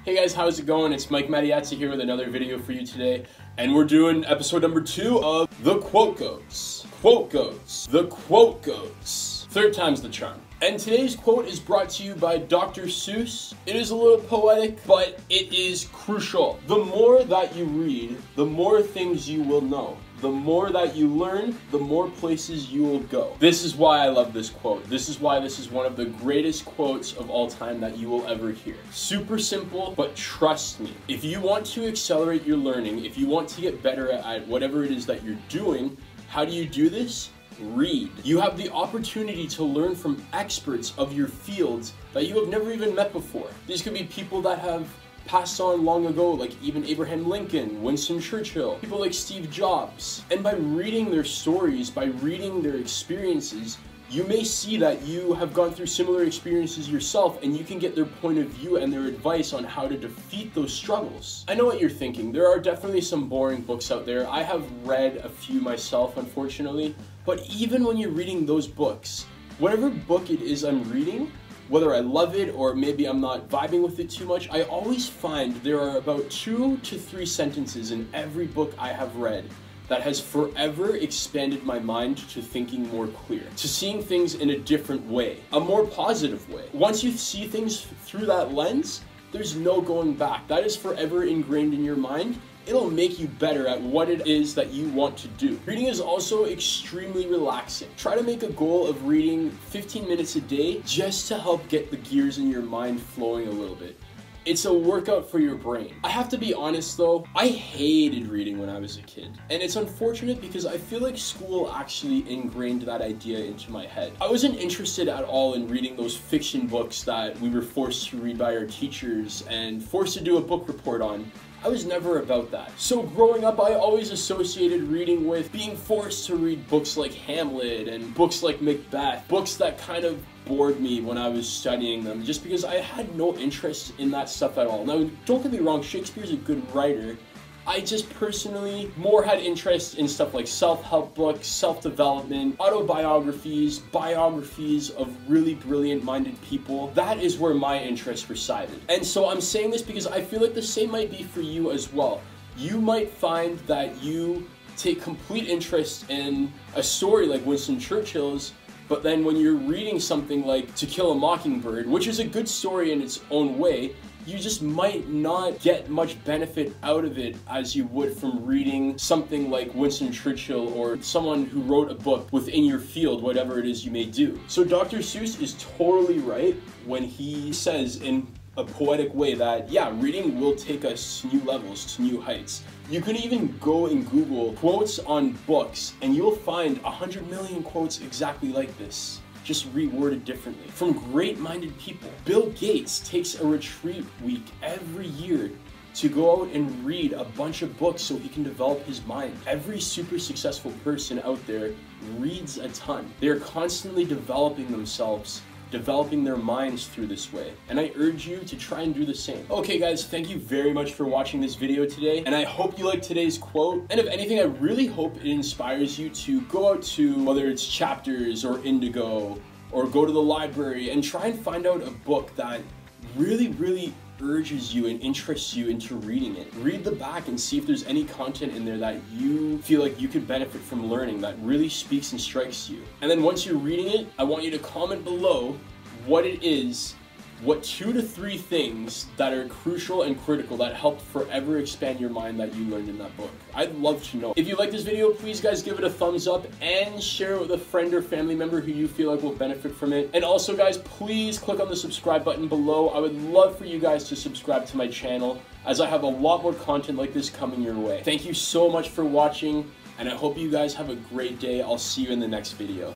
Hey guys, how's it going? It's Mike Mattiazzi here with another video for you today, and we're doing episode number 2 of The Quote Goats. Quote Goats. The Quote Goats. Third time's the charm. And today's quote is brought to you by Dr. Seuss. It is a little poetic, but it is crucial. The more that you read, the more things you will know. The more that you learn, the more places you will go. This is why I love this quote. This is why this is one of the greatest quotes of all time that you will ever hear. Super simple, but trust me, if you want to accelerate your learning, if you want to get better at whatever it is that you're doing, how do you do this? Read. You have the opportunity to learn from experts of your fields that you have never even met before. These could be people that have passed on long ago, like even Abraham Lincoln, Winston Churchill, people like Steve Jobs. And by reading their stories, by reading their experiences, you may see that you have gone through similar experiences yourself, and you can get their point of view and their advice on how to defeat those struggles. I know what you're thinking. There are definitely some boring books out there. I have read a few myself, unfortunately, but even when you're reading those books, whatever book it is I'm reading, whether I love it or maybe I'm not vibing with it too much, I always find there are about 2 to 3 sentences in every book I have read that has forever expanded my mind to thinking more clear, to seeing things in a different way, a more positive way. Once you see things through that lens, there's no going back. That is forever ingrained in your mind. It'll make you better at what it is that you want to do. Reading is also extremely relaxing. Try to make a goal of reading 15 minutes a day just to help get the gears in your mind flowing a little bit. It's a workout for your brain. I have to be honest though, I hated reading when I was a kid. And it's unfortunate because I feel like school actually ingrained that idea into my head. I wasn't interested at all in reading those fiction books that we were forced to read by our teachers and forced to do a book report on. I was never about that. So growing up, I always associated reading with being forced to read books like Hamlet and books like Macbeth, books that kind of bored me when I was studying them, just because I had no interest in that stuff at all. Now, don't get me wrong, Shakespeare's a good writer. I just personally more had interest in stuff like self-help books, self-development, autobiographies, biographies of really brilliant-minded people. That is where my interest resided. And so I'm saying this because I feel like the same might be for you as well. You might find that you take complete interest in a story like Winston Churchill's, but then when you're reading something like To Kill a Mockingbird, which is a good story in its own way, you just might not get much benefit out of it as you would from reading something like Winston Churchill or someone who wrote a book within your field, whatever it is you may do. So Dr. Seuss is totally right when he says in a poetic way that, yeah, reading will take us to new levels, to new heights. You can even go and Google quotes on books and you'll find 100 million quotes exactly like this, just reworded differently, from great-minded people. Bill Gates takes a retreat week every year to go out and read a bunch of books so he can develop his mind. Every super successful person out there reads a ton. They're constantly developing themselves, developing their minds through this way. And I urge you to try and do the same. Okay guys, thank you very much for watching this video today, and I hope you liked today's quote. And if anything, I really hope it inspires you to go out to, whether it's Chapters or Indigo, or go to the library and try and find out a book that really urges you and interests you into reading it. Read the back and see if there's any content in there that you feel like you could benefit from learning, that really speaks and strikes you. And then once you're reading it, I want you to comment below what it is, what 2 to 3 things that are crucial and critical that helped forever expand your mind that you learned in that book. I'd love to know. If you like this video, please guys give it a thumbs up and share it with a friend or family member who you feel like will benefit from it. And also guys, please click on the subscribe button below. I would love for you guys to subscribe to my channel, as I have a lot more content like this coming your way. Thank you so much for watching, and I hope you guys have a great day. I'll see you in the next video.